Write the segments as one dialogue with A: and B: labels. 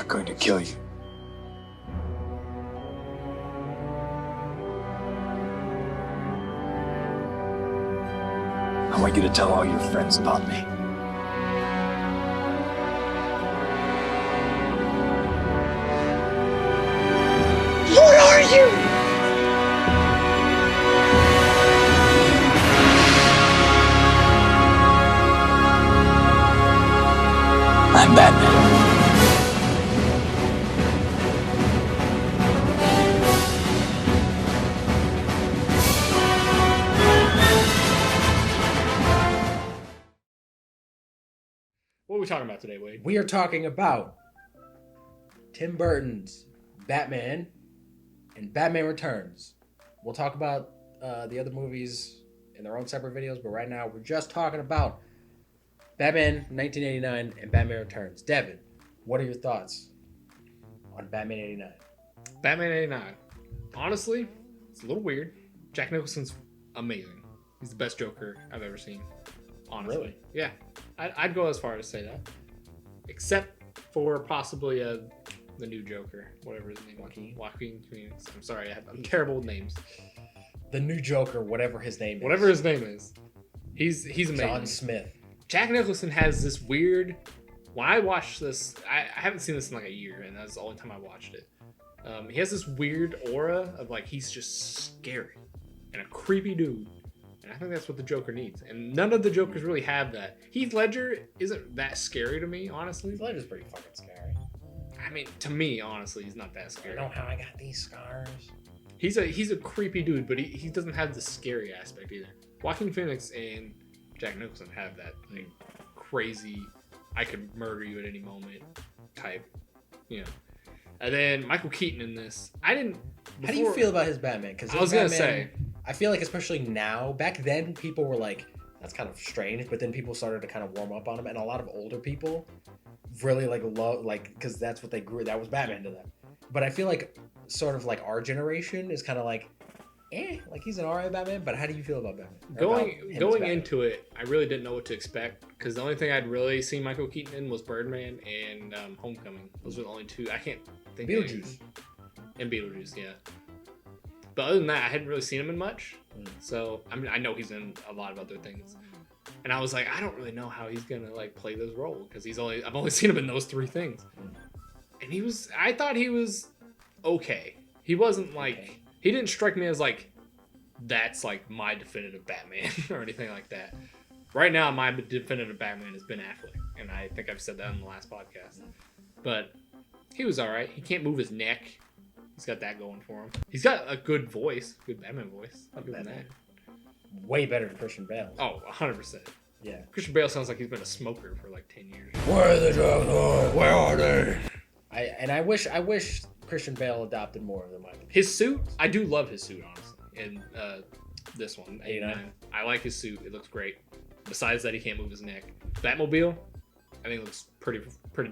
A: not going to kill you. I want you to tell all your friends about me. What are you? I'm Batman.
B: What are we talking about today, Wade?
C: We are talking about Tim Burton's Batman and Batman Returns. We'll talk about the other movies in their own separate videos, but right now we're just talking about Batman 1989 and Batman Returns. Devin, what are your thoughts on Batman 89?
B: Batman 89. Honestly, it's a little weird. Jack Nicholson's amazing. He's the best Joker I've ever seen. Honestly.
C: Really?
B: Yeah. I'd go as far as to say that. Except for possibly the new Joker, whatever his name is. Joaquin Phoenix. I'm sorry, I'm terrible with names.
C: The new Joker, whatever his name is.
B: Whatever his name is. He's amazing.
C: John Smith.
B: Jack Nicholson has this weird... When I watched this, I haven't seen this in like a year, and that's the only time I watched it. He has this weird aura of like he's just scary and a creepy dude. And I think that's what the Joker needs. And none of the Jokers really have that. Heath Ledger isn't that scary to me, honestly.
C: Heath Ledger's pretty fucking scary.
B: I mean, to me, honestly, he's not that scary.
C: I know how I got these scars.
B: He's a creepy dude, but he doesn't have the scary aspect either. Joaquin Phoenix and Jack Nicholson have that like crazy, I could murder you at any moment type, you know. And then Michael Keaton in this, I didn't.
C: How do you feel about his Batman? Because
B: I was gonna say,
C: I feel like especially now, back then people were like, that's kind of strange, but then people started to kind of warm up on him, and a lot of older people really like love because that's what they grew. That was Batman to them. But I feel like sort of like our generation is kind of like he's an alright Batman. But how do you feel about Batman?
B: Going into it, I really didn't know what to expect because the only thing I'd really seen Michael Keaton in was Birdman and Homecoming. Those were the only two. I can't think.
C: Beetlejuice.
B: And Beetlejuice, yeah. But other than that, I hadn't really seen him in much. So I mean, I know he's in a lot of other things. And I was like, I don't really know how he's gonna like play this role because I've only seen him in those three things. And I thought he was okay. He wasn't like, he didn't strike me as like, that's like my definitive Batman or anything like that. Right now, my definitive Batman is Ben Affleck. And I think I've said that in the last podcast. But he was all right. He can't move his neck. He's got that going for him. He's got a good voice, good Batman voice. I'll give him that.
C: Way better than Christian Bale.
B: Oh, 100%.
C: Yeah.
B: Christian Bale sounds like he's been a smoker for like 10 years.
C: Where are the drugs? Where are they? I wish Christian Bale adopted more of the Michael.
B: His suit, I do love his suit, honestly. And this one,
C: 89.
B: I like his suit. It looks great. Besides that, he can't move his neck. Batmobile, I think it looks pretty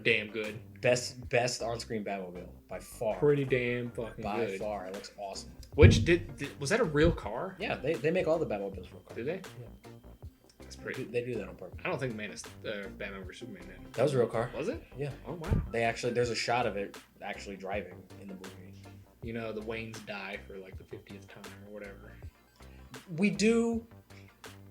B: damn good.
C: Best on-screen Batmobile by far.
B: Pretty damn fucking
C: by
B: good.
C: By far, it looks awesome.
B: Which was that a real car?
C: Yeah, they make all the Batmobiles real cars.
B: Do they?
C: Yeah.
B: That's pretty.
C: They do that on purpose.
B: I don't think Batman vs Superman did.
C: That was a real car.
B: Was it?
C: Yeah.
B: Oh wow.
C: There's a shot of it actually driving in the movie.
B: You know, the Waynes die for like the 50th time or whatever.
C: We do.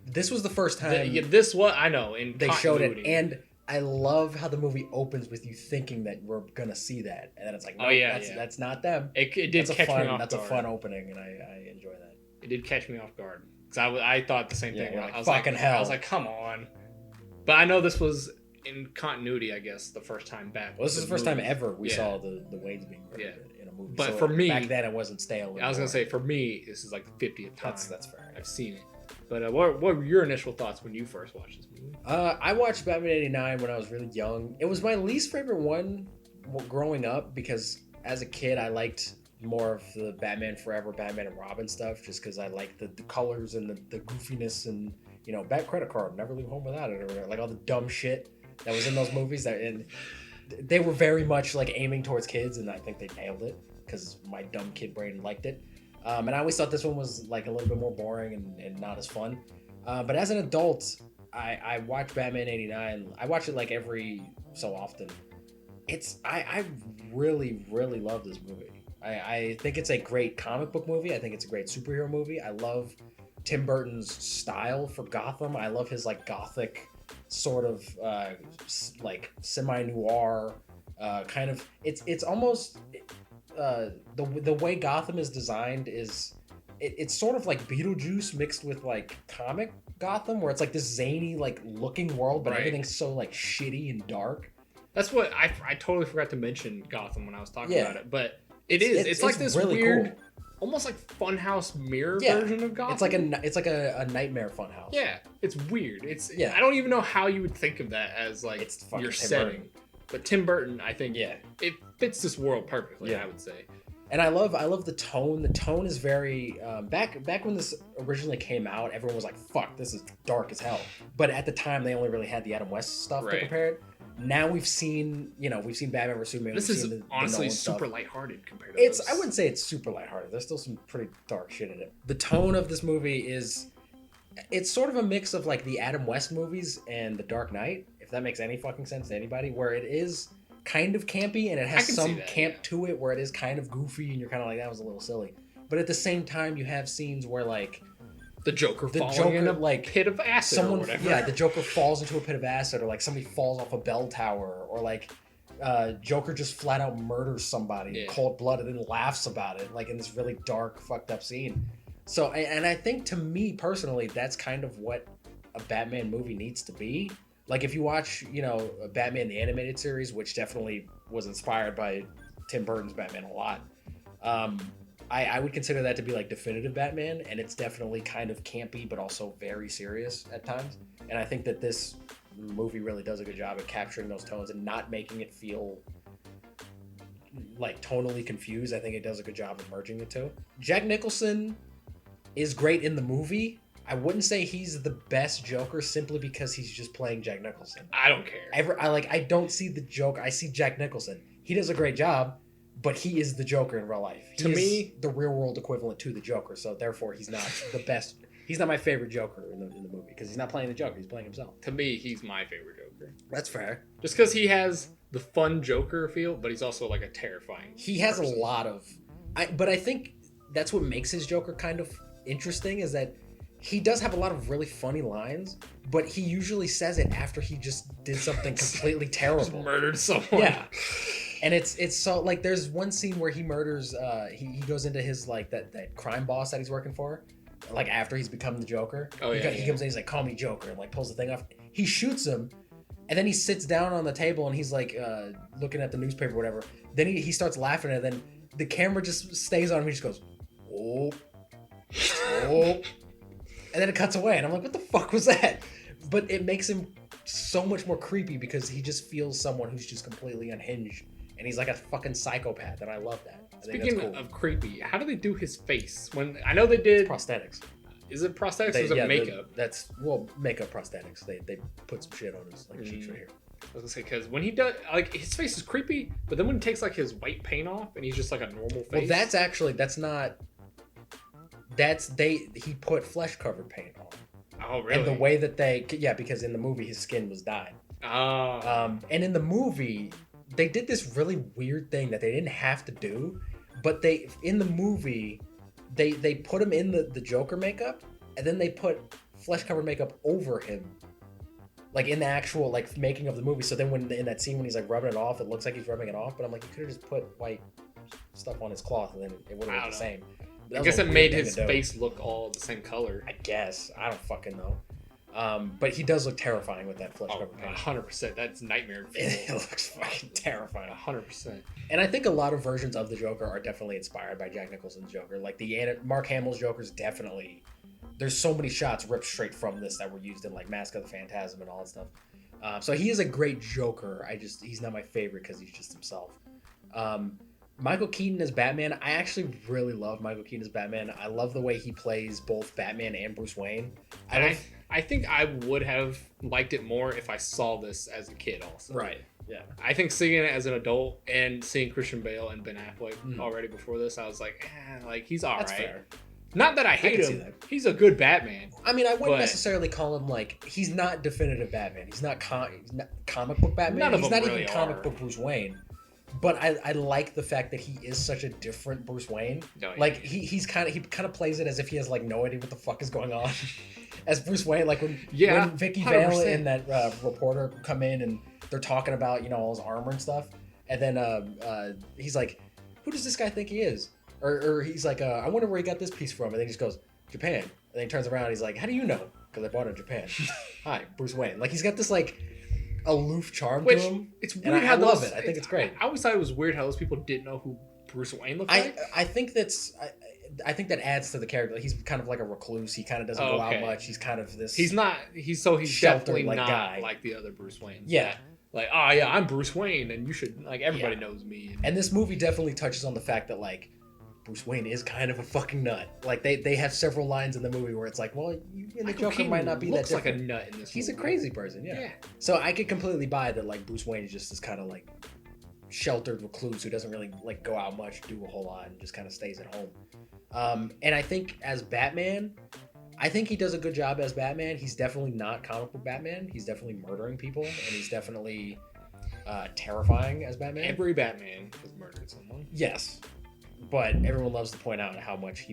C: This was the first time.
B: I know.
C: They showed it, and I love how the movie opens with you thinking that we're gonna see that, and then it's like, no, that's not them.
B: It did catch me off guard.
C: That's a fun opening, and I enjoy that.
B: It did catch me off guard because I thought the same thing.
C: Like,
B: I was
C: fucking
B: like,
C: hell.
B: I was like, come on. But I know this was in continuity, I guess, the first time back.
C: Well, this is the first time ever we saw the Waynes being murdered in a movie.
B: But
C: so
B: for me,
C: back then it wasn't stale anymore.
B: I was gonna say, for me, this is like the 50th time.
C: That's fair.
B: I've seen it. But what were your initial thoughts when you first watched this movie?
C: I watched Batman 89 when I was really young. It was my least favorite one growing up because as a kid I liked more of the Batman Forever, Batman and Robin stuff just because I liked the colors and the goofiness and, you know, bad credit card, never leave home without it, or like all the dumb shit that was in those movies. And they were very much like aiming towards kids, and I think they nailed it because my dumb kid brain liked it. And I always thought this one was like a little bit more boring and not as fun. But as an adult, I watch Batman 89. I watch it like every so often. I really, really love this movie. I think it's a great comic book movie. I think it's a great superhero movie. I love Tim Burton's style for Gotham. I love his like gothic sort of like semi-noir kind of. It's almost the way Gotham is designed is it's sort of like Beetlejuice mixed with like comic Gotham, where it's like this zany like looking world, but
B: Right.
C: everything's so like shitty and dark.
B: That's what I totally forgot to mention Gotham when I was talking
C: Yeah.
B: about it, but it's like this
C: really
B: weird,
C: cool.
B: almost like funhouse mirror
C: Yeah.
B: version of Gotham.
C: It's like a nightmare funhouse.
B: Yeah, it's weird.
C: Yeah.
B: I don't even know how you would think of that as like
C: It's fucking
B: your
C: Tim
B: setting.
C: Burton.
B: But Tim Burton, I think,
C: Yeah.
B: it fits this world perfectly.
C: Yeah.
B: I would say.
C: And I love the tone. The tone is very back when this originally came out, everyone was like, "Fuck, this is dark as hell." But at the time, they only really had the Adam West stuff to
B: Right.
C: compare it. Now we've seen Batman vs Superman.
B: This
C: we've
B: is
C: seen the
B: honestly
C: Nolan
B: super
C: stuff.
B: lighthearted compared to
C: It's
B: those.
C: I wouldn't say it's super lighthearted. There's still some pretty dark shit in it. The tone of this movie it's sort of a mix of like the Adam West movies and The Dark Knight, if that makes any fucking sense to anybody, where it is kind of campy and it
B: I
C: has
B: can
C: some
B: see that,
C: camp
B: yeah.
C: to it where it is kind of goofy and you're kind of like, that was a little silly. But at the same time, you have scenes where like
B: the Joker
C: the
B: falling in
C: Joker,
B: a
C: like,
B: pit of acid or whatever.
C: the Joker falls into a pit of acid, or like somebody falls off a bell tower, or like Joker just flat out murders somebody in
B: Yeah.
C: cold blood and then laughs about it, like in this really dark, fucked up scene. So, and I think to me personally, that's kind of what a Batman movie needs to be. Like if you watch, Batman the Animated Series, which definitely was inspired by Tim Burton's Batman a lot. I would consider that to be like definitive Batman, and it's definitely kind of campy, but also very serious at times. And I think that this movie really does a good job at capturing those tones and not making it feel like tonally confused. I think it does a good job of merging the two. Jack Nicholson is great in the movie. I wouldn't say he's the best Joker simply because he's just playing Jack Nicholson.
B: I don't care.
C: I don't see the Joker. I see Jack Nicholson. He does a great job, but he is the Joker in real life.
B: To me,
C: the real world equivalent to the Joker. So therefore, he's not the best. He's not my favorite Joker in the movie because he's not playing the Joker. He's playing himself.
B: To me, he's my favorite Joker.
C: That's fair.
B: Just because he has the fun Joker feel, but he's also like a terrifying.
C: He has
B: person.
C: a lot of, but I think that's what makes his Joker kind of interesting is that he does have a lot of really funny lines, but he usually says it after he just did something completely terrible.
B: Just murdered someone.
C: Yeah. And it's so like there's one scene where he murders he goes into his like that crime boss that he's working for, like after he's become the Joker.
B: Oh, yeah,
C: He
B: yeah.
C: comes in, he's like, "Call me Joker," and like pulls the thing off. He shoots him, and then he sits down on the table and he's like looking at the newspaper or whatever. Then he starts laughing, and then the camera just stays on him. He just goes, "Oh, oh," and then it cuts away, and I'm like, "What the fuck was that?" But it makes him so much more creepy because he just feels someone who's just completely unhinged. And he's like a fucking psychopath, and I love that. I think
B: Speaking
C: that's cool.
B: of creepy, how do they do his face? When I know they did.
C: Prosthetics.
B: Is it prosthetics or is it makeup?
C: Makeup prosthetics. They put some shit on his like cheeks right here.
B: I was gonna say because when he does, like his face is creepy, but then when he takes like his white paint off and he's just like a normal face.
C: Well, he put flesh covered paint on.
B: Oh really?
C: And the way that because in the movie his skin was dyed.
B: Oh.
C: And in the movie they did this really weird thing that they didn't have to do, but in the movie they put him in the Joker makeup, and then they put flesh covered makeup over him, like in the actual like making of the movie. So then when in that scene when he's like rubbing it off, it looks like he's rubbing it off, but I'm like, you could have just put white stuff on his cloth and then it would have looked the same.
B: I guess it made his face look all the same color.
C: I guess. I don't fucking know. But he does look terrifying with that flesh covered paint.
B: 100%. That's nightmare.
C: It looks fucking terrifying.
B: 100%.
C: And I think a lot of versions of the Joker are definitely inspired by Jack Nicholson's Joker. Like Mark Hamill's Joker's definitely. There's so many shots ripped straight from this that were used in like Mask of the Phantasm and all that stuff. So he is a great Joker. He's not my favorite because he's just himself. Michael Keaton as Batman. I actually really love Michael Keaton as Batman. I love the way he plays both Batman and Bruce Wayne.
B: I think I would have liked it more if I saw this as a kid also.
C: Right. Yeah.
B: I think seeing it as an adult and seeing Christian Bale and Ben Affleck already before this, I was like, like he's all
C: That's
B: right.
C: fair.
B: Not that I hate
C: can see
B: him.
C: that.
B: He's a good Batman.
C: I mean, I wouldn't
B: But-
C: necessarily call him like he's not definitive Batman. He's not, he's not comic book Batman.
B: None of
C: He's
B: them
C: not
B: really
C: even comic
B: are.
C: book Bruce Wayne. But I like the fact that he is such a different Bruce Wayne.
B: No,
C: Like he kind of plays it as if he has like no idea what the fuck is going on. As Bruce Wayne, like when Vicky Vale
B: 100%.
C: and that reporter come in and they're talking about all his armor and stuff, and then he's like, "Who does this guy think he is?" Or he's like, "I wonder where he got this piece from," and then he just goes, "Japan," and then he turns around and he's like, "How do you know?" Because I bought it in Japan. Hi, Bruce Wayne. Like he's got this like aloof charm to him.
B: It's
C: And
B: weird
C: I
B: how
C: love
B: those,
C: it. I think it's great.
B: I always thought it was weird how those people didn't know who Bruce Wayne looked like.
C: I think I think that adds to the character. He's kind of like a recluse. He kind of doesn't go out much. He's kind of this.
B: He's
C: sheltered,
B: definitely
C: like,
B: not
C: guy.
B: like the other Bruce Waynes.
C: Yeah.
B: Like, oh yeah, I'm Bruce Wayne, and you should everybody knows me.
C: And this movie definitely touches on the fact that like Bruce Wayne is kind of a fucking nut. Like they have several lines in the movie where it's like, well, you and the
B: Michael
C: Joker
B: Keaton
C: might not be that
B: looks like
C: different.
B: a nut in this.
C: He's a
B: movie.
C: crazy person, yeah. So I could completely buy that. Like Bruce Wayne is just this kind of like sheltered recluse who doesn't really like go out much, do a whole lot, and just kind of stays at home. And I think as Batman, I think he does a good job as Batman. He's definitely not comic book Batman. He's definitely murdering people, and he's definitely terrifying as Batman.
B: Every Batman has murdered someone.
C: Yes, but everyone loves to point out how much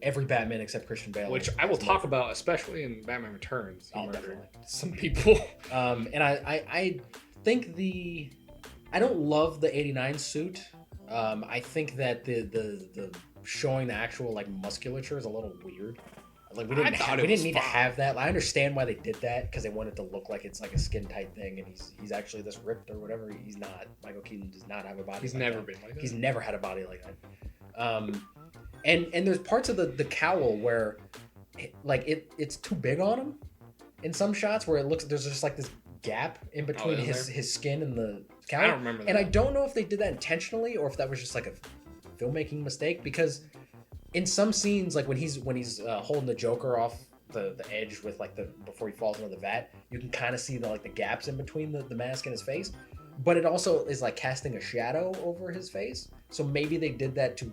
C: every Batman except Christian Bale,
B: Which I will talk about, especially in Batman Returns. He
C: Oh,
B: murdered
C: definitely.
B: some people.
C: And I think I don't love the '89 suit. I think that the showing the actual like musculature is a little weird. Like we didn't need to have that. I understand why they did that because they wanted to look like it's like a skin tight thing, and he's actually this ripped or whatever. He's not. Michael Keaton does not have a body.
B: He's
C: like
B: never
C: that.
B: been like that.
C: He's never had a body like that. And there's parts of the cowl where like it's too big on him in some shots where it looks there's just like this gap in between his skin and the cowl.
B: I don't remember that.
C: And I don't know if they did that intentionally or if that was just like a filmmaking mistake because in some scenes like when he's holding the Joker off the edge with like before he falls into the vat, you can kind of see the gaps in between the mask and his face. But it also is like casting a shadow over his face. So maybe they did that to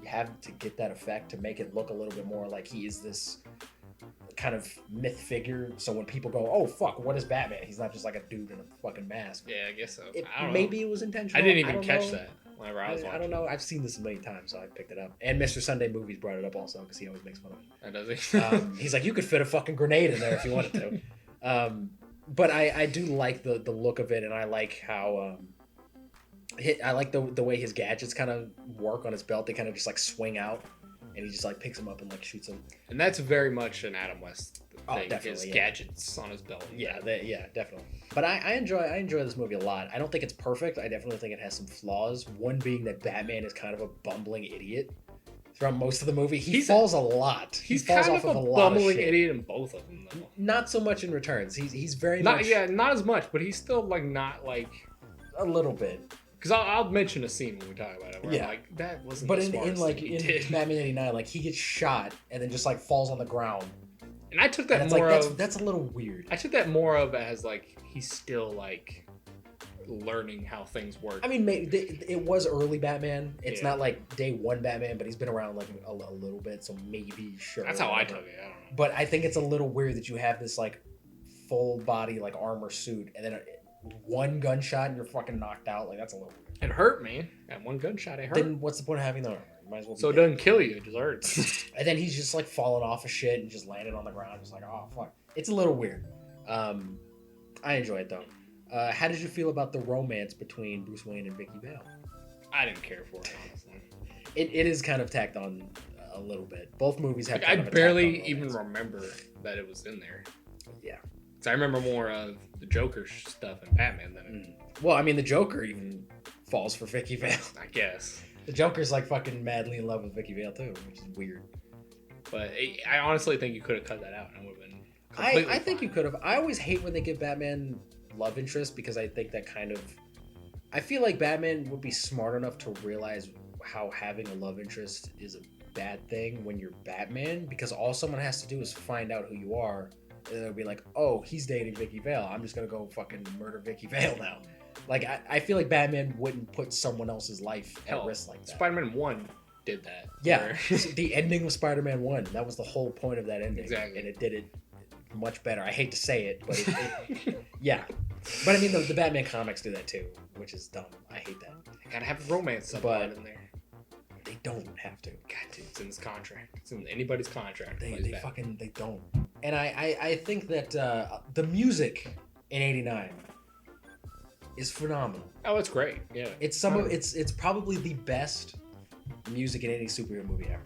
C: get that effect to make it look a little bit more like he is this kind of myth figure. So when people go, "Oh fuck, what is Batman?" He's not just like a dude in a fucking mask.
B: Yeah, I guess so.
C: Maybe it was intentional.
B: I didn't even
C: don't
B: catch
C: know.
B: that whenever I was watching.
C: I don't know. I've seen this a million times, so I picked it up. And Mr. Sunday Movies brought it up also because he always makes fun of it.
B: Does he?
C: He's like, you could fit a fucking grenade in there if you wanted to. But I do like the look of it, and I like how I like the way his gadgets kind of work on his belt. They kind of just like swing out, and he just like picks them up and like shoots them.
B: And that's very much an Adam West thing.
C: Definitely,
B: his
C: yeah.
B: gadgets on his belt.
C: Yeah, definitely. But I enjoy this movie a lot. I don't think it's perfect. I definitely think it has some flaws. One being that Batman is kind of a bumbling idiot throughout most of the movie. He falls a lot. He
B: He's
C: falls
B: kind
C: off
B: of
C: a
B: a
C: lot of
B: bumbling
C: shit.
B: idiot in both of them, though.
C: Not so much in Returns. He's very much
B: Not as much, but he's still like not like.
C: a little bit.
B: Because I'll mention a scene when we talk about it. Where
C: Yeah.
B: I'm like that wasn't.
C: But
B: the
C: in
B: smartest
C: like
B: thing he
C: in
B: did.
C: Batman '89, like he gets shot and then just like falls on the ground.
B: And I took
C: And
B: that
C: it's
B: more
C: like
B: of.
C: that's a little weird.
B: I took that more of as like he's still like learning how things work.
C: I mean, it was early Batman. It's
B: Yeah.
C: not like day one Batman, but he's been around like a little bit, so maybe sure.
B: That's how I
C: whatever.
B: took it. I don't know.
C: But I think it's a little weird that you have this like full body like armor suit, and then one gunshot and you're fucking knocked out. Like that's a little weird.
B: It hurt, man. That one gunshot, it hurt.
C: Then what's the point of having the armor? You might as well.
B: So it
C: be dead.
B: doesn't kill you. It just hurts.
C: And then he's just like falling off of shit and just landed on the ground, just like oh fuck. It's a little weird. I enjoy it though. How did you feel about the romance between Bruce Wayne and Vicky Vale?
B: I didn't care for it, honestly.
C: It is kind of tacked on a little bit. Both movies have.
B: Like,
C: kind
B: I
C: of a
B: barely
C: tacked on
B: even
C: romance.
B: remember that it was in there.
C: Yeah.
B: So I remember more of the Joker stuff in Batman than
C: Well, I mean, the Joker even falls for Vicky Vale.
B: I guess.
C: The Joker's like fucking madly in love with Vicky Vale too, which is weird.
B: But I honestly think you could have cut that out, and it would have been.
C: I think you could have. I always hate when they give Batman love interest because I think that kind of. I feel like Batman would be smart enough to realize how having a love interest is a bad thing when you're Batman because all someone has to do is find out who you are and they'll be like, oh, he's dating Vicky Vale. I'm just gonna go fucking murder Vicky Vale now. Like I feel like Batman wouldn't put someone else's life at risk like that.
B: Spider-Man 1, did that.
C: Yeah,
B: where-
C: the ending of Spider-Man 1, that was the whole point of that ending.
B: Exactly.
C: And it did it much better. I hate to say it, but yeah. But I mean, the Batman comics do that too, which is dumb. I hate that.
B: Gotta have a romance
C: But-
B: subplot in there.
C: They don't have to.
B: God, dude, it's in this contract. It's in anybody's contract.
C: They
B: Nobody's Batman.
C: fucking, they don't. And I think that the music in 89 is phenomenal.
B: Oh, it's great. Yeah.
C: It's it's probably the best music in any superhero movie ever.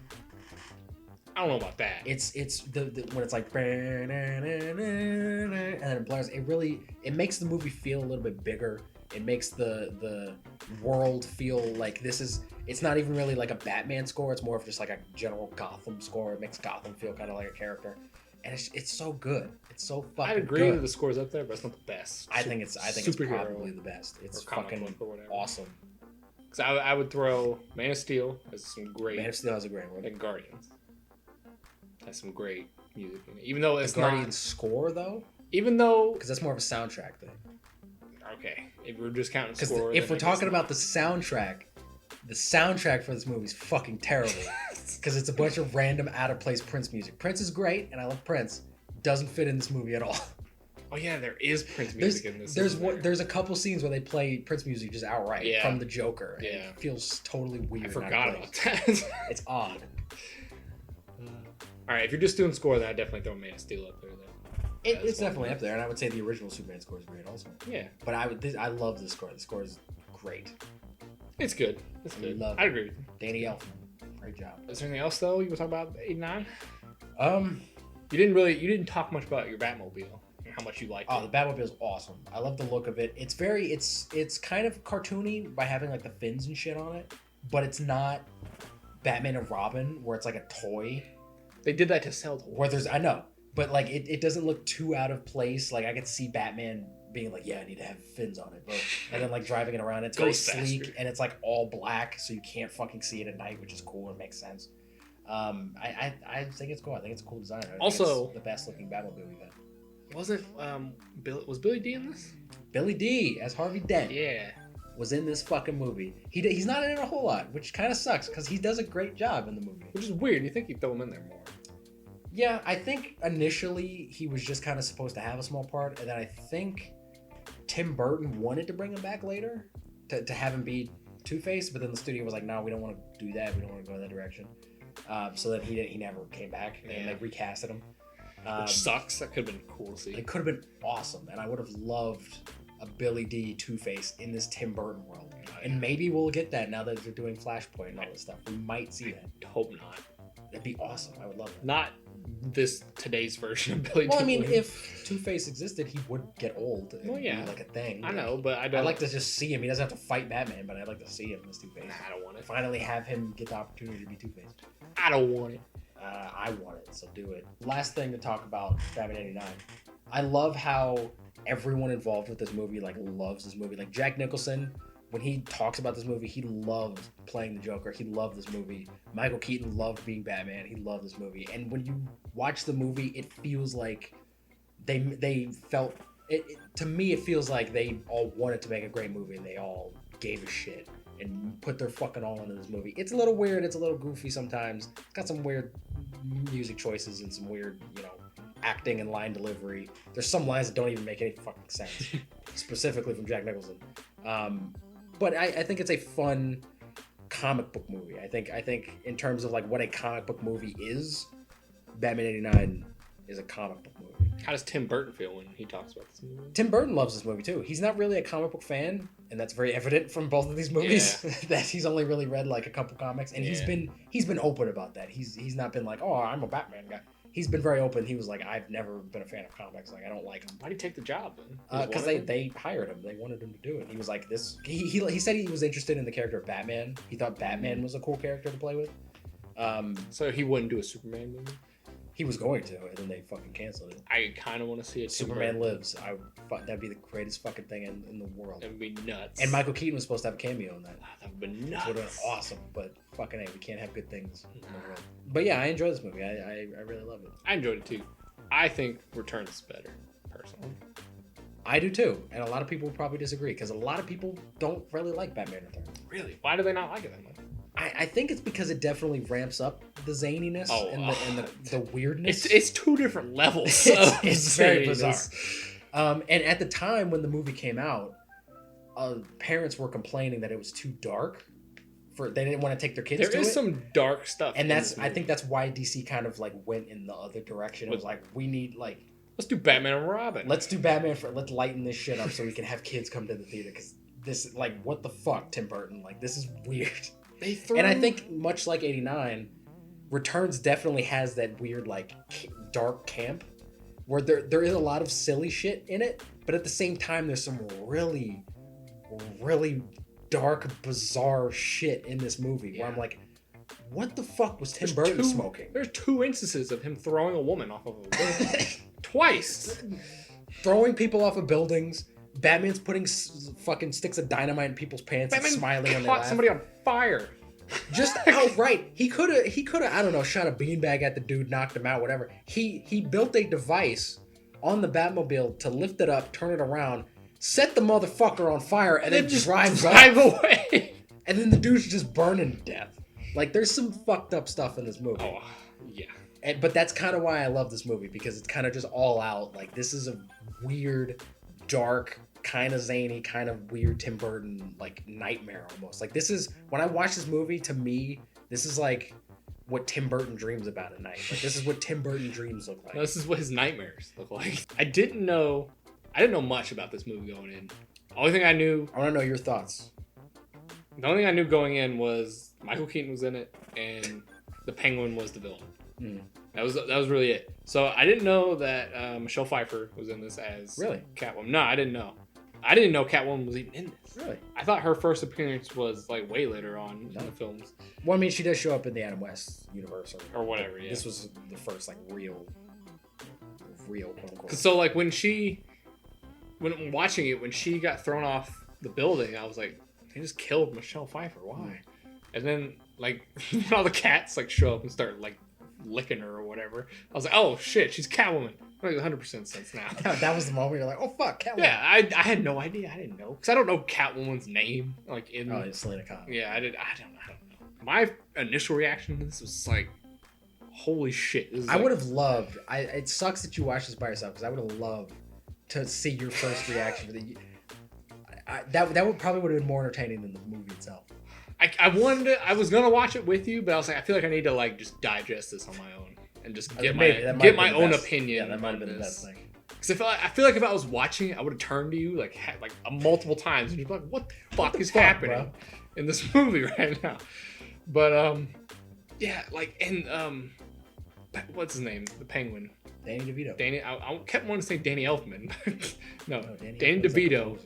B: I don't know about that.
C: It's the when it's like and then it blares. It makes the movie feel a little bit bigger. It makes the world feel like it's not even really like a Batman score. It's more of just like a general Gotham score. It makes Gotham feel kind of like a character, and it's so good. It's so fucking.
B: I'd agree
C: good.
B: that the score's up there, but it's not the best.
C: I think it's
B: Superhero
C: probably the best. It's
B: or comic
C: fucking
B: book or whatever.
C: awesome.
B: Because I would throw Man of Steel as some great,
C: Man of Steel has a great one.
B: and Guardians has some great music in it. Even though
C: The
B: it's
C: Guardians
B: not,
C: score though,
B: even though
C: because that's more of a soundtrack thing.
B: okay, if we're just counting
C: Because
B: score,
C: if
B: then
C: we're
B: I guess
C: talking
B: not.
C: about the soundtrack for this movie is fucking terrible. Because it's a bunch of random out of place Prince music. Prince is great, and I love Prince. Doesn't fit in this movie at all.
B: Oh yeah, there is Prince music in this.
C: There's a couple scenes where they play Prince music just outright
B: Yeah.
C: from the Joker. And
B: Yeah.
C: it feels totally weird.
B: I
C: and out of
B: forgot
C: place.
B: about that.
C: It's odd.
B: All right, if you're just doing score, then I definitely throw Man of Steel up there. Though.
C: It's
B: That's
C: definitely up there, and I would say the original Superman score is great also.
B: Yeah,
C: But I love the score. The score is great.
B: it's good. It's good.
C: Love
B: I
C: it.
B: agree with you.
C: Danny Elfman, great job.
B: Is there anything else though you were talking about '89?
C: Um,
B: You didn't talk much about your Batmobile and how much you liked
C: Oh,
B: it.
C: the Batmobile is awesome. I love the look of it. It's kind of cartoony by having like the fins and shit on it, but it's not Batman and Robin where it's like a toy.
B: They did that to sell toys.
C: Where I know, but like it doesn't look too out of place. Like I could see Batman being like, yeah, I need to have fins on it, bro. And then like driving it around. It's very
B: Goes
C: sleek
B: faster.
C: and it's like all black, so you can't fucking see it at night, which is cool and makes sense. I think it's cool. I think it's a cool design. I think
B: Also-
C: it's the best looking Batmobile we've had.
B: Wasn't was Billy D in this?
C: Billy D as Harvey Dent.
B: Yeah.
C: Was in this fucking movie. He's not in it a whole lot, which kind of sucks because he does a great job in the movie.
B: Which is weird. You think you'd throw him in there more.
C: Yeah, I think initially he was just kind of supposed to have a small part, and then I think Tim Burton wanted to bring him back later to have him be Two-Face, but then the studio was like, no, we don't want to do that. We don't want to go in that direction. So then he never came back, and
B: Yeah.
C: they recasted him.
B: Which sucks. That could have been cool to see.
C: It could have been awesome, and I would have loved a Billy D Two-Face in this Tim Burton world.
B: Oh, yeah.
C: And maybe we'll get that now that they're doing Flashpoint and all this stuff. We might see that.
B: Hope not.
C: That'd be awesome. I would love that.
B: Not today's version of Billy
C: Well,
B: D.
C: I mean,
B: Williams.
C: if Two-Face existed, he would get old. And
B: Well, yeah.
C: be like a thing.
B: I know, but I don't.
C: I'd like to just see him. He doesn't have to fight Batman, but I'd like to see him as Two-Face.
B: Nah, I don't want it.
C: Finally have him get the opportunity to be Two-Face.
B: I don't want it.
C: I want it, so do it. Last thing to talk about Batman 89. I love how everyone involved with this movie loves this movie. Like Jack Nicholson, when he talks about this movie, he loved playing the Joker. He loved this movie. Michael Keaton loved being Batman. He loved this movie. And when you watch the movie, it feels like they felt it. To me, it feels like they all wanted to make a great movie and they all gave a shit and put their fucking all into this movie. It's a little weird. It's a little goofy sometimes. It's got some weird music choices and some weird, acting and line delivery. There's some lines that don't even make any fucking sense, specifically from Jack Nicholson. But I think it's a fun comic book movie. I think in terms of like what a comic book movie is, Batman 89 is a comic book movie.
B: How does Tim Burton feel when he talks about this movie?
C: Tim Burton loves this movie too. He's not really a comic book fan, and that's very evident from both of these movies. That he's only really read like a couple comics, and he's been open about that. He's not been like, oh, I'm a Batman guy. He's been very open. He was like, I've never been a fan of comics. Like, I don't like them.
B: Why did he take the job then?
C: Because they hired him. They wanted him to do it. He was like this. He said he was interested in the character of Batman. He thought Batman was a cool character to play with.
B: So he wouldn't do a Superman movie?
C: He was going to, and then they fucking canceled it.
B: I kind of want to see it.
C: Superman Lives. That'd be the greatest fucking thing in the world.
B: That would be nuts.
C: And Michael Keaton was supposed to have a cameo in that.
B: That would be nuts.
C: Which would have been awesome, but fucking hey, we can't have good things in the world. But yeah, I enjoy this movie. I really love it.
B: I enjoyed it too. I think Returns is better, personally.
C: I do too, and a lot of people would probably disagree because a lot of people don't really like Batman Returns.
B: Really? Why do they not like it that much?
C: I think it's because it definitely ramps up the zaniness and the weirdness.
B: It's two different levels.
C: It's very bizarre. And at the time when the movie came out, parents were complaining that it was too dark. They didn't want to take their kids to it.
B: There is some dark stuff.
C: And I think that's why DC kind of like went in the other direction. It was like, we need like...
B: Let's do Batman and Robin.
C: Let's do Batman let's lighten this shit up so we can have kids come to the theater. Because this, like, what the fuck, Tim Burton? Like, this is weird. And I think, much like 89, Returns definitely has that weird, like, dark camp. Where there is a lot of silly shit in it. But at the same time, there's some really, really dark, bizarre shit in this movie. Where I'm like, what the fuck was Tim Burton smoking?
B: There's 2 instances of him throwing a woman off of a building. Twice.
C: Throwing people off of buildings. Batman's putting fucking sticks of dynamite in people's pants and smiling when they laugh.
B: Somebody on fire.
C: Just outright. He could have, I don't know, shot a beanbag at the dude, knocked him out, whatever. He built a device on the Batmobile to lift it up, turn it around, set the motherfucker on fire, and then just drive
B: away.
C: And then the dude's just burning to death. Like, there's some fucked up stuff in this movie.
B: Oh, yeah.
C: But that's kind of why I love this movie, because it's kind of just all out. Like, this is a weird, dark, kind of zany, kind of weird Tim Burton, like, nightmare almost. Like, this is, when I watch this movie, to me, this is like what Tim Burton dreams about at night. Like, this is what Tim Burton dreams look like.
B: No, this is what his nightmares look like. I didn't know much about this movie going in. Only thing I knew...
C: I want to know your thoughts.
B: The only thing I knew going in was Michael Keaton was in it, and the Penguin was the villain.
C: Mm.
B: That was really it. So I didn't know that Michelle Pfeiffer was in this as Catwoman. No, I didn't know. I didn't know Catwoman was even in this.
C: Really?
B: I thought her first appearance was like way later on in the films.
C: Well, I mean, she does show up in the Adam West universe
B: or whatever. Yeah.
C: This was the first like real quote unquote.
B: So like when I'm watching it, when she got thrown off the building, I was like, they just killed Michelle Pfeiffer. Why? And then like all the cats like show up and start like licking her or whatever. I was like, oh shit, she's Catwoman. Makes 100% sense now.
C: That was the moment you're like, oh fuck, Catwoman.
B: Yeah, I had no idea. I didn't know because I don't know Catwoman's name. Like in
C: it's Selena Kyle.
B: Yeah, I don't know. My initial reaction to this was like, holy shit.
C: I would have loved. It sucks that you watched this by yourself because I would have loved to see your first reaction. That would probably have been more entertaining than the movie itself.
B: I was gonna watch it with you, but I was like, I feel like I need to like just digest this on my own and just get my own opinion.
C: Yeah, that might have been the best thing.
B: Because I feel like if I was watching it, I would have turned to you like multiple times and you'd be like, "What the fuck is happening in this movie right now?" But yeah, like and what's his name? The Penguin.
C: Danny DeVito.
B: I kept wanting to say Danny Elfman. No, Danny DeVito.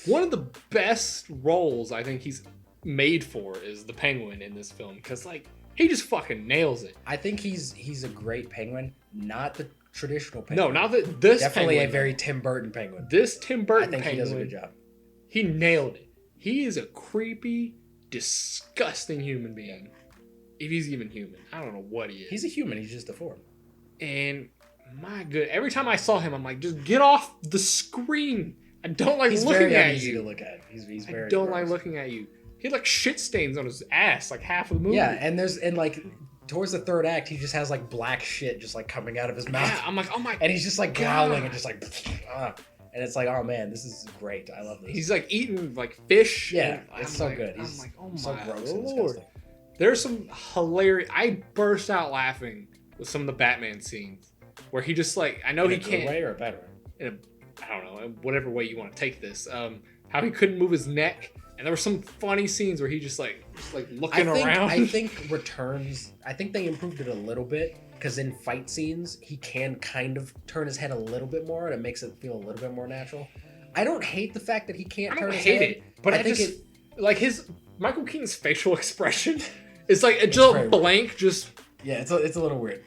B: One of the best roles I think he's made for is the Penguin in this film because like he just fucking nails it.
C: I think he's a great Penguin, not the traditional
B: No,
C: Penguin.
B: not this.
C: Definitely
B: Penguin,
C: a very Tim Burton Penguin.
B: This Tim Burton Penguin.
C: I think he does a good job.
B: He nailed it. He is a creepy, disgusting human being. If he's even human, I don't know what he is.
C: He's a human. He's just deformed.
B: And my good, every time I saw him, I'm like, just get off the screen. I don't like
C: he's
B: looking
C: very
B: at
C: uneasy
B: you.
C: To look at. He's very.
B: I don't
C: gross.
B: like looking at you. He had like shit stains on his ass like half of the movie.
C: Yeah, and like towards the third act, he just has like black shit just like coming out of his mouth.
B: Yeah, I'm like, oh my.
C: And he's just like growling and just like, and it's like, oh man, this is great. I love this.
B: He's like eating like fish.
C: Yeah, it's so
B: like,
C: good.
B: I'm like, oh
C: so
B: my
C: gross
B: lord. There's some hilarious. I burst out laughing with some of the Batman scenes where he just like, I know he can't.
C: In a good way or a bad way?
B: I don't know, whatever way you want to take this. How he couldn't move his neck, and there were some funny scenes where he just like looking around.
C: I think Returns. I think they improved it a little bit because in fight scenes he can kind of turn his head a little bit more, and it makes it feel a little bit more natural. I don't hate the fact that he can't turn his head,
B: but I think like his Michael Keaton's facial expression is like a just blank. Just
C: yeah, it's a little weird.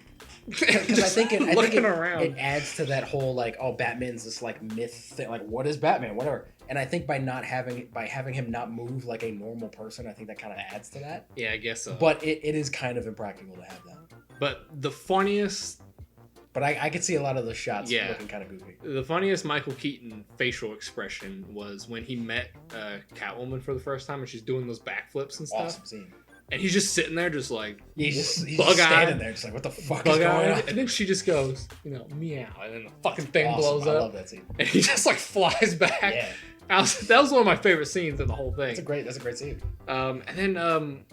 C: Because I think it adds to that whole like, oh, Batman's this like myth thing, like what is Batman, whatever. And I think by having him not move like a normal person, I think that kind of adds to that.
B: Yeah, I guess so.
C: But it is kind of impractical to have that.
B: But the funniest
C: But I could see a lot of the shots
B: Yeah.
C: looking kind of goofy.
B: The funniest Michael Keaton facial expression was when he met Catwoman for the first time and she's doing those backflips and stuff.
C: Awesome scene.
B: And he's just sitting there just like
C: He's just
B: bug-eyed.
C: standing there just like, what the fuck is going on?
B: And then she just goes, meow. And then the fucking thing
C: Awesome.
B: blows
C: I
B: up.
C: love that scene.
B: And he just like flies back.
C: Yeah.
B: That was one of my favorite scenes in the whole thing.
C: That's a great scene.
B: And then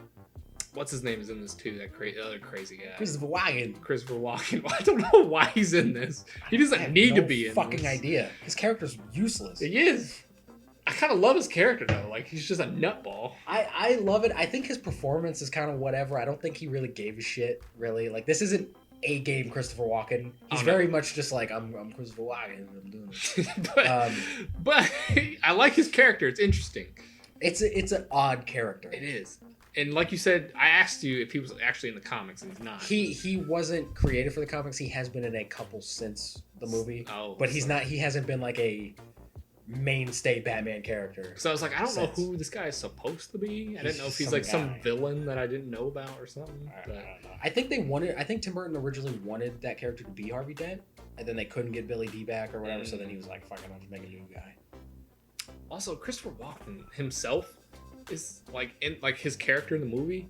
B: what's his name is in this too? That other crazy guy.
C: Christopher
B: Walken. I don't know why he's in this. He doesn't need to be in
C: fucking
B: this.
C: idea. His character's useless.
B: He is. I kind of love his character though. Like he's just a nutball.
C: I love it. I think his performance is kind of whatever. I don't think he really gave a shit. Really, like this isn't a game Christopher Walken. He's very much just like I'm Christopher Walken. I'm doing it.
B: but I like his character. It's interesting.
C: It's an odd character.
B: It is. And like you said, I asked you if he was actually in the comics, and he's not.
C: He wasn't created for the comics. He has been in a couple since the movie.
B: Oh,
C: but he's not. He hasn't been like a mainstay Batman character.
B: So I was like, I don't know who this guy is supposed to be. I didn't know if he's like some villain that I didn't know about or something.
C: I don't know. I think Tim Burton originally wanted that character to be Harvey Dent, and then they couldn't get Billy D back or whatever. So then he was like, "Fuck, I'm gonna make a new guy."
B: Also, Christopher Walken himself is his character in the movie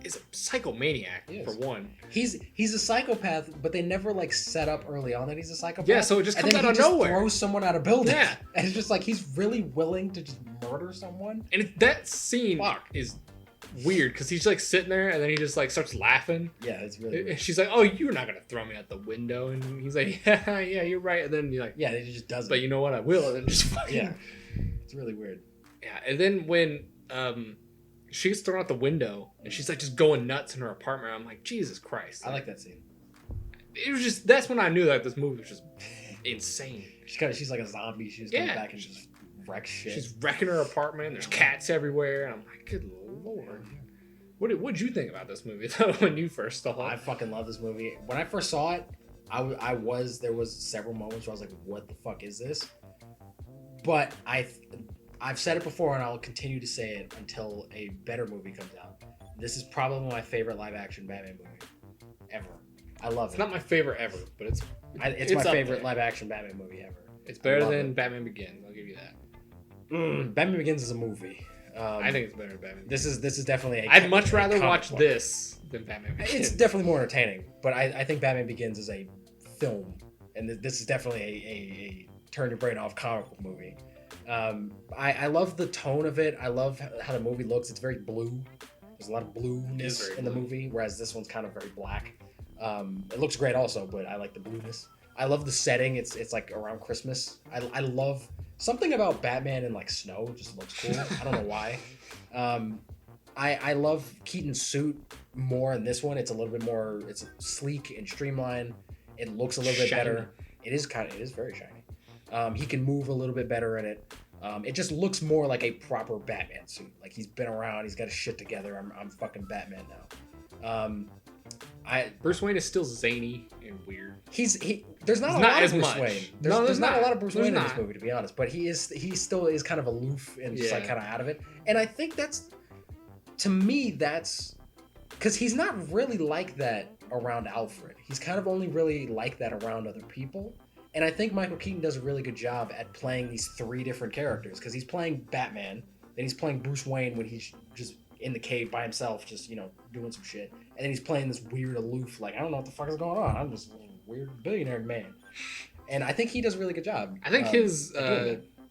B: is a psychomaniac for one.
C: He's a psychopath, but they never like set up early on that he's a psychopath.
B: Yeah, so it just comes out of nowhere.
C: Throws someone out of building.
B: Yeah,
C: and it's just like he's really willing to just murder someone.
B: And that scene is weird because he's like sitting there and then he just like starts laughing.
C: Yeah, it's really weird.
B: And she's like, "Oh, you're not gonna throw me out the window," and he's like, "Yeah, you're right." And then you're like,
C: "Yeah," he just does it.
B: But you know what? I will. And then just fucking
C: it's really weird. Yeah,
B: and then when she gets thrown out the window and she's like just going nuts in her apartment, I'm like, Jesus Christ!
C: I like that scene.
B: It was just that's when I knew that this movie was just insane.
C: She's like a zombie. She's coming back and just wrecks shit.
B: She's wrecking her apartment. There's cats everywhere, and I'm like, good lord. What'd you think about this movie though when you first saw it?
C: I fucking love this movie. When I first saw it, there was several moments where I was like, what the fuck is this? But I've said it before and I'll continue to say it until a better movie comes out. This is probably my favorite live action Batman movie ever. I love it.
B: It's not my favorite ever, but it's
C: my favorite live action Batman movie ever.
B: It's better than Batman Begins. I'll give you that.
C: Batman Begins is a movie.
B: I think it's better than Batman Begins.
C: This is definitely
B: I'd much rather watch this than Batman Begins.
C: It's definitely more entertaining, but I think Batman Begins is a film, and this is definitely a turn your brain off comic book movie. I love the tone of it. I love how the movie looks. It's very blue. There's a lot of blueness in the movie, whereas this one's kind of very black. It looks great also, but I like the blueness. I love the setting. It's like around Christmas. I love something about Batman and like snow. Just looks cool. I don't know why. I love Keaton's suit more in this one. It's a little bit more. It's sleek and streamlined. It looks a little bit better. It is very shiny. He can move a little bit better in it. It just looks more like a proper Batman suit. Like he's been around. He's got his shit together. I'm fucking Batman now.
B: Bruce Wayne is still zany and weird.
C: There's not a lot of Bruce
B: much.
C: Wayne. There's not a lot of Bruce Wayne in this movie, to be honest. But he still is kind of aloof and just like kind of out of it. And I think that's because he's not really like that around Alfred. He's kind of only really like that around other people. And I think Michael Keaton does a really good job at playing these three different characters because he's playing Batman, then he's playing Bruce Wayne when he's just in the cave by himself, just doing some shit, and then he's playing this weird aloof, like I don't know what the fuck is going on. I'm just a weird billionaire man, and I think he does a really good job.
B: I think his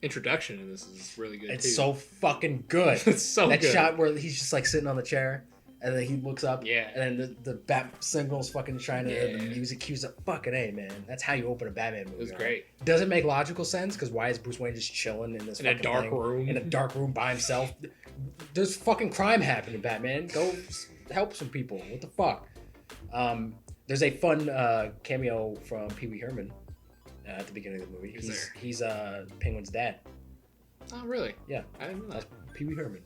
B: introduction to this is really good.
C: It's so fucking good.
B: It's so
C: that
B: good.
C: shot where he's just like sitting on the chair. And then he looks up, and then the bat signal's fucking shining, and the music cues up. Fucking A, man. That's how you open a Batman movie.
B: It was great.
C: Doesn't make logical sense, because why is Bruce Wayne just chilling in
B: a dark room?
C: In a dark room by himself? There's fucking crime happening, Batman. Go help some people. What the fuck? There's a fun cameo from Pee Wee Herman at the beginning of the movie. He's Penguin's dad.
B: Oh, really?
C: Yeah.
B: I didn't know that.
C: Pee Wee Herman.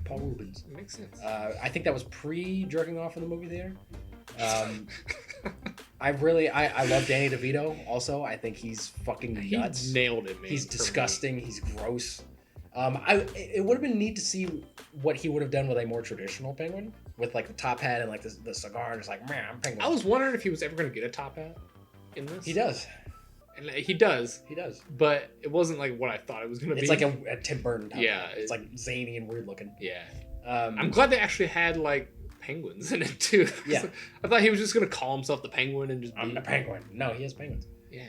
C: Paul Rubens.
B: It makes sense.
C: I think that was pre-jerking off in the movie theater. I love Danny DeVito also. I think he's fucking nuts.
B: He nailed it, man.
C: He's disgusting. He's gross. It would have been neat to see what he would have done with a more traditional penguin, with like the top hat and like the cigar, and just like, man, I'm penguin.
B: I was wondering if he was ever going to get a top hat. in this.
C: He does.
B: And he does.
C: He does.
B: But it wasn't like what I thought it was gonna be.
C: It's like a Tim Burton type.
B: Yeah,
C: It's like zany and weird looking.
B: Yeah.
C: Um,
B: I'm glad they actually had like penguins in it too.
C: Yeah.
B: I thought he was just gonna call himself the Penguin and just be.
C: I'm the Penguin. No, he has penguins.
B: Yeah.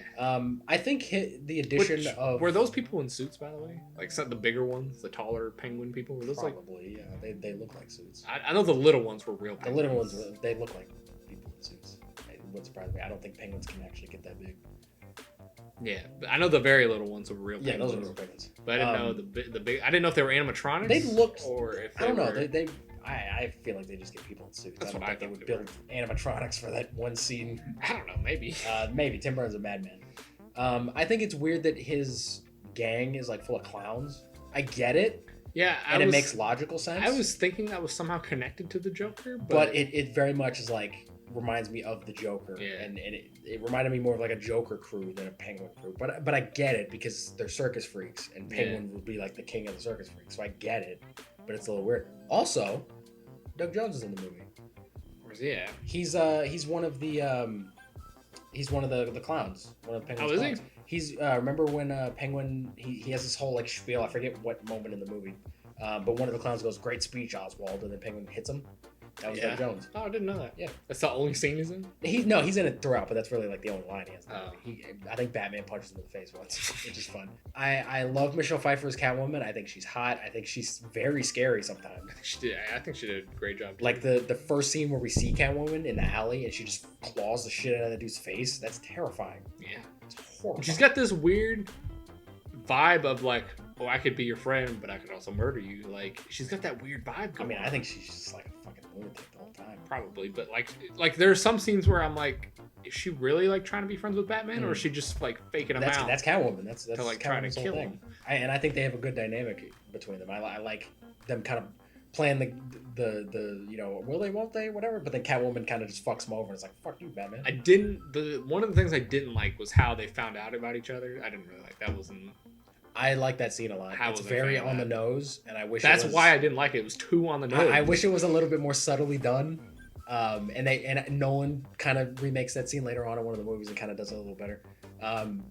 C: I think the addition of
B: were those people in suits, by the way? Like some of the bigger ones, the taller penguin people. Were those
C: probably yeah. They look like suits.
B: I know the little ones were real.
C: The little ones they look like people in suits. It would surprise me. I don't think penguins can actually get that big.
B: Yeah, but I know the very little ones were real.
C: Yeah,
B: penguins.
C: those are real penguins.
B: But I didn't know the big. I didn't know if they were animatronics.
C: They looked.
B: Or if
C: I don't know.
B: were,
C: I feel like they just get people in suits.
B: That's
C: I don't
B: what I
C: think they
B: thought
C: would
B: they
C: build animatronics for that one scene.
B: I don't know. Maybe.
C: Maybe Tim Burton's a madman. I think it's weird that his gang is like full of clowns. I get it.
B: Yeah,
C: it makes logical sense.
B: I was thinking that was somehow connected to the Joker,
C: but it very much is like reminds me of the Joker,
B: yeah.
C: and it reminded me more of like a Joker crew than a Penguin crew. But I get it because they're circus freaks, and Penguin would be like the king of the circus freaks. So I get it, but it's a little weird. Also, Doug Jones is in the movie.
B: Where's he at?
C: He's one of the clowns. One of the Penguin's clowns.
B: He?
C: He's remember when Penguin he has this whole like spiel. I forget what moment in the movie, but one of the clowns goes, "Great speech, Oswald," and then Penguin hits him. That was Doug Jones.
B: Oh, I didn't know that.
C: Yeah,
B: that's the only scene he's in.
C: He's in it throughout, but that's really like the only line he has.
B: Oh.
C: I think Batman punches him in the face once, which is fun. I love Michelle Pfeiffer as Catwoman. I think she's hot. I think she's very scary sometimes.
B: I think she did a great job.
C: Like the first scene where we see Catwoman in the alley and she just claws the shit out of that dude's face. That's terrifying.
B: Yeah,
C: it's horrible.
B: She's got this weird vibe of like, oh, I could be your friend, but I could also murder you. Like, she's got that weird vibe going on.
C: I think she's just like a fucking lunatic the whole time.
B: Probably, but like there are some scenes where I'm like, is she really like trying to be friends with Batman, or is she just like faking him out?
C: That's Catwoman. That's
B: to like trying to kill him.
C: And I think they have a good dynamic between them. I like them kind of playing the will they, won't they, whatever. But then Catwoman kind of just fucks him over and it's like, fuck you, Batman.
B: One of the things I didn't like was how they found out about each other. I didn't really like that.
C: I like that scene a lot. It's very on the nose, and I wish
B: that's why I didn't like it. It was too on the nose.
C: I wish it was a little bit more subtly done. And Nolan kind of remakes that scene later on in one of the movies and kind of does it a little better.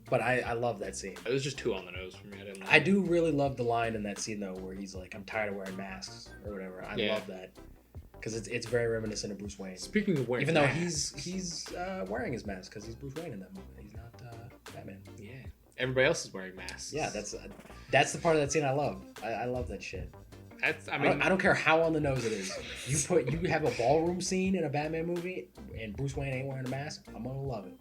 C: But I love that scene.
B: It was just too on the nose for me. I didn't like
C: I do really love the line in that scene though, where he's like, "I'm tired of wearing masks" or whatever. I love that because it's very reminiscent of Bruce Wayne.
B: Speaking of wearing,
C: even though he's wearing his mask because he's Bruce Wayne in that movie. He's not Batman.
B: Yeah, everybody else is wearing masks.
C: Yeah, that's the part of that scene I love. I love that shit.
B: I
C: don't care how on the nose it is. You have a ballroom scene in a Batman movie and Bruce Wayne ain't wearing a mask. I'm gonna love it.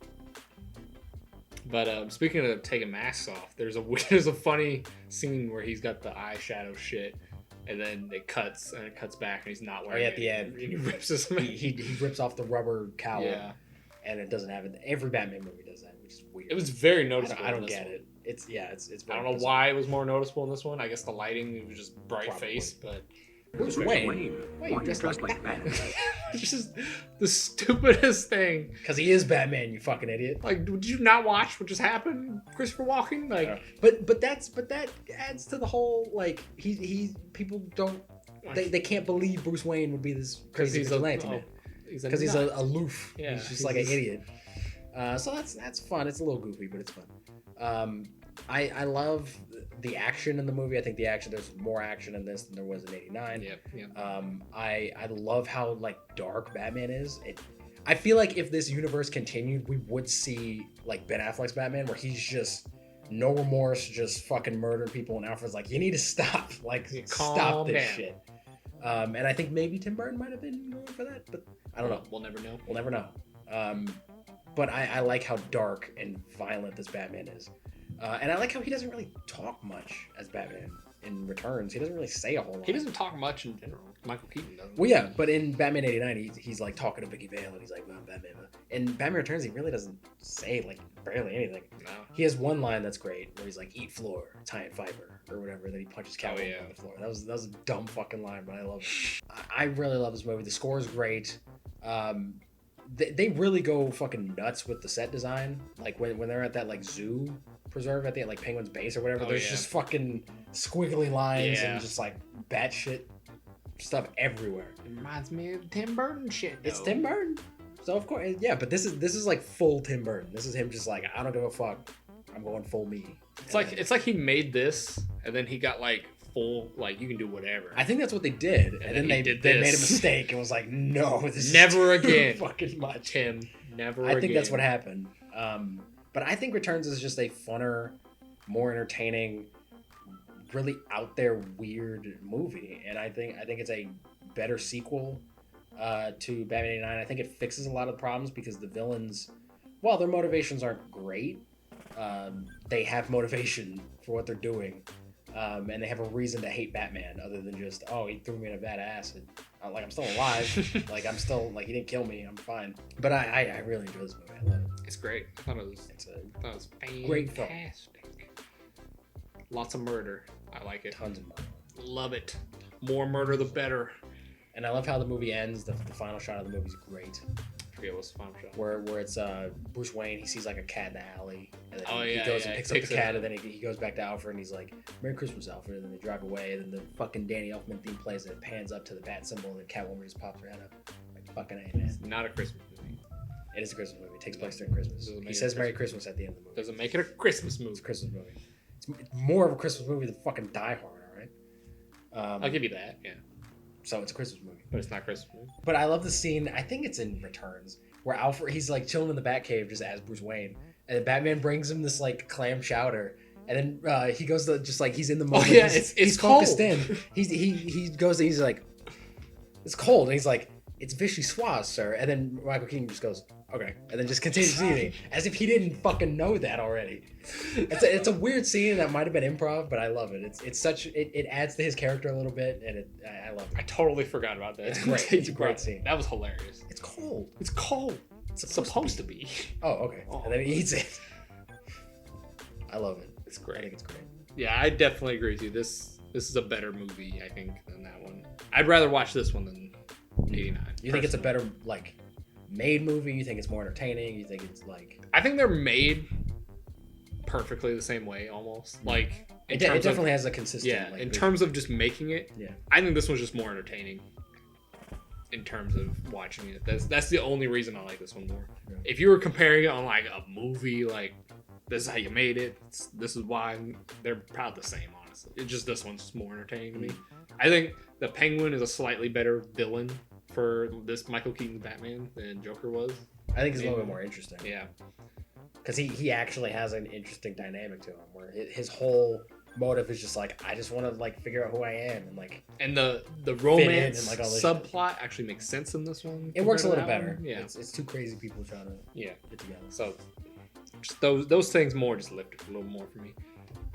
B: But speaking of taking masks off, there's a funny scene where he's got the eyeshadow shit, and then it cuts back and he's not wearing it.
C: At the end,
B: he rips his
C: he rips off the rubber cowl. Yeah. And it doesn't have it. Every Batman movie does that, which is weird.
B: It was very noticeable.
C: I don't get it. It's very
B: I don't know why it was more noticeable in this one. I guess the lighting, it was just bright face, but
C: Bruce Wayne. Why are you dressed like Batman?
B: It's just the stupidest thing.
C: Because he is Batman, you fucking idiot.
B: Like, did you not watch what just happened, Christopher Walken? Like,
C: but that adds to the whole like he people don't they can't believe Bruce Wayne would be this crazy vigilante man. Because he's aloof. Yeah, he's just like an idiot. So that's fun. It's a little goofy, but it's fun. I love the action in the movie. I think there's more action in this than there was in '89.
B: Yeah.
C: I love how like dark Batman is. I feel like if this universe continued, we would see like Ben Affleck's Batman, where he's just no remorse, just fucking murdering people, and Alfred's like, you need to stop, like stop this shit. And I think maybe Tim Burton might have been going for that, but I don't know.
B: We'll never know.
C: We'll never know. But I like how dark and violent this Batman is. And I like how he doesn't really talk much as Batman in Returns. He doesn't really say a whole lot.
B: He doesn't talk much in general. Michael Keaton doesn't.
C: Well, yeah, but in Batman '89, he's like talking to Vicky Vale, and he's like, Batman. In Batman Returns, he really doesn't say like barely anything.
B: No.
C: He has one line that's great, where he's like, "Eat floor, tie and fiber," or whatever. Then he punches Catwoman on the floor. That was a dumb fucking line, but I love it. I really love this movie. The score is great. They really go fucking nuts with the set design. Like when they're at that like zoo preserve at the like Penguin's base or whatever, there's just fucking squiggly lines and just like batshit stuff everywhere.
B: It reminds me of Tim Burton shit.
C: It's Tim Burton. So of course, yeah, but this is like full Tim Burton. This is him just like, I don't give a fuck. I'm going full me.
B: It's like he made this and then he got like full, like you can do whatever.
C: I think that's what they did, and then they made a mistake and was like, no, this
B: never
C: is too
B: again.
C: fucking much.
B: Tim, never.
C: I think
B: again.
C: that's what happened. But I think Returns is just a funner, more entertaining, really out there weird movie, and I think it's a better sequel to Batman '89. I think it fixes a lot of the problems because the villains, while their motivations aren't great, they have motivation for what they're doing, and they have a reason to hate Batman other than just, oh, he threw me in a vat of acid. Like, I'm still alive. Like, I'm still, like, he didn't kill me. I'm fine. But I really enjoy this movie. I love it.
B: It's great. I thought it was fantastic.
C: Great film.
B: Lots of murder. I like it.
C: Tons of murder.
B: Love it. More murder, the better.
C: And I love how the movie ends. The final shot of the movie is great.
B: I forget what's the final shot.
C: Where it's Bruce Wayne, he sees like a cat in the alley, and then he
B: yeah,
C: goes
B: yeah,
C: and picks
B: he
C: up the
B: picks it
C: cat,
B: up.
C: and then he goes back to Alfred, and he's like, "Merry Christmas, Alfred," and then they drive away, and then the fucking Danny Elfman theme plays, and it pans up to the bat symbol, and then Catwoman just pops her head up. Like, fucking A, man.
B: It's not a Christmas movie.
C: It is a Christmas movie. It takes place during Christmas.
B: Doesn't make
C: He
B: it
C: says
B: a
C: Merry Christmas at the end of the movie.
B: Doesn't make it a Christmas movie.
C: It's a Christmas movie. It's more of a Christmas movie than fucking Die Hard, all right?
B: I'll give you that, yeah.
C: So it's a Christmas movie.
B: But it's not a Christmas movie.
C: But I love the scene, I think it's in Returns, where Alfred, he's like chilling in the Batcave just as Bruce Wayne, and then Batman brings him this like clam chowder, and then he goes to just like, he's in the moment.
B: Oh yeah,
C: he's
B: cold.
C: focused in. He goes, he's like, it's cold, and he's like, it's vichyssoise, sir. And then Michael Keaton just goes, okay, and then just continues eating, as if he didn't fucking know that already. It's a weird scene that might have been improv, but I love it. It's such, it adds to his character a little bit, and I love it.
B: I totally forgot about that.
C: It's great. It's a great scene.
B: That was hilarious.
C: It's cold.
B: It's cold. It's supposed to be.
C: Oh, okay.
B: Oh.
C: And then he eats it. I love it.
B: It's
C: I
B: great.
C: think it's great.
B: Yeah, I definitely agree with you. This is a better movie, I think, than that one. I'd rather watch this one than 89.
C: You think it's a better like made movie? You think it's more entertaining? You think it's like
B: I think they're made perfectly the same way, almost. Like
C: it definitely has a consistent.
B: Yeah,
C: like,
B: in
C: vision.
B: terms of just making it.
C: Yeah.
B: I think this one's just more entertaining. In terms of watching it, that's the only reason I like this one more.
C: Yeah.
B: If you were comparing it on like a movie, like this is how you made it, this is why, they're probably the same. Honestly, it's just this one's just more entertaining to me. I think the Penguin is a slightly better villain for this Michael Keaton Batman than Joker was.
C: I think it's a little bit more interesting.
B: Yeah,
C: because he actually has an interesting dynamic to him, where his whole motive is just like, I just want to like figure out who I am, and like,
B: and the romance
C: and, like, all this
B: subplot actually makes sense in this one.
C: it works a
B: compared
C: little
B: to that
C: better.
B: one. Yeah,
C: it's two crazy people trying to
B: yeah.
C: get together.
B: So just those things more just lift it a little more for me.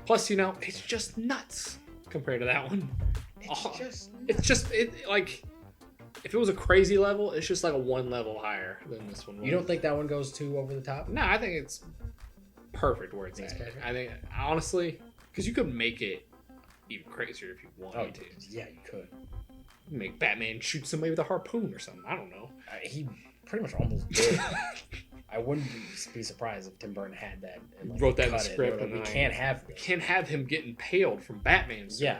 B: Plus, it's just nuts compared to that one. It's just like if it was a crazy level, it's just like a one level higher than this one was.
C: You don't think that one goes too over the top?
B: No, I think it's perfect where it's at.
C: Perfect?
B: I think honestly, because you could make it even crazier if you wanted to.
C: Yeah, you could.
B: Make Batman shoot somebody with a harpoon or something. I don't know.
C: He pretty much almost did. I wouldn't be surprised if Tim Burton had that. And, like,
B: Wrote that in the
C: cut it.
B: script,
C: Like,
B: and
C: we
B: then
C: can't have this.
B: Can't have him getting impaled from Batman.
C: Yeah,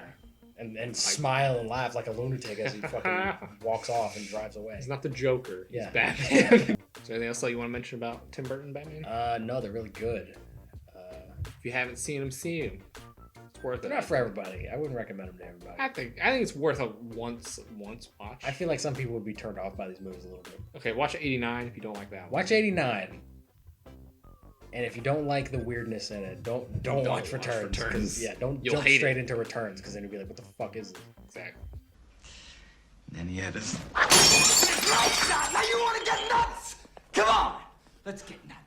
C: and smile and laugh like a lunatic as he fucking walks off and drives away.
B: He's not the Joker. He's
C: Yeah.
B: Batman. Is there anything else that you want to mention about Tim Burton Batman?
C: No, they're really good.
B: If you haven't seen him, see him. It's worth
C: They're
B: it.
C: not for everybody. I wouldn't recommend them to everybody.
B: I think it's worth a once watch.
C: I feel like some people would be turned off by these movies a little bit.
B: Okay, watch 89 if you don't like that one.
C: Watch 89. And if you don't like the weirdness in it, don't watch Returns. 'Cause,
B: Returns.
C: Yeah, don't
B: You'll
C: jump
B: hate
C: straight
B: it.
C: into Returns, because then you'll be like, what the fuck is this?
B: Exactly.
A: And then he had us.
D: Right shot! Now you want to get nuts? Come on! Let's get nuts.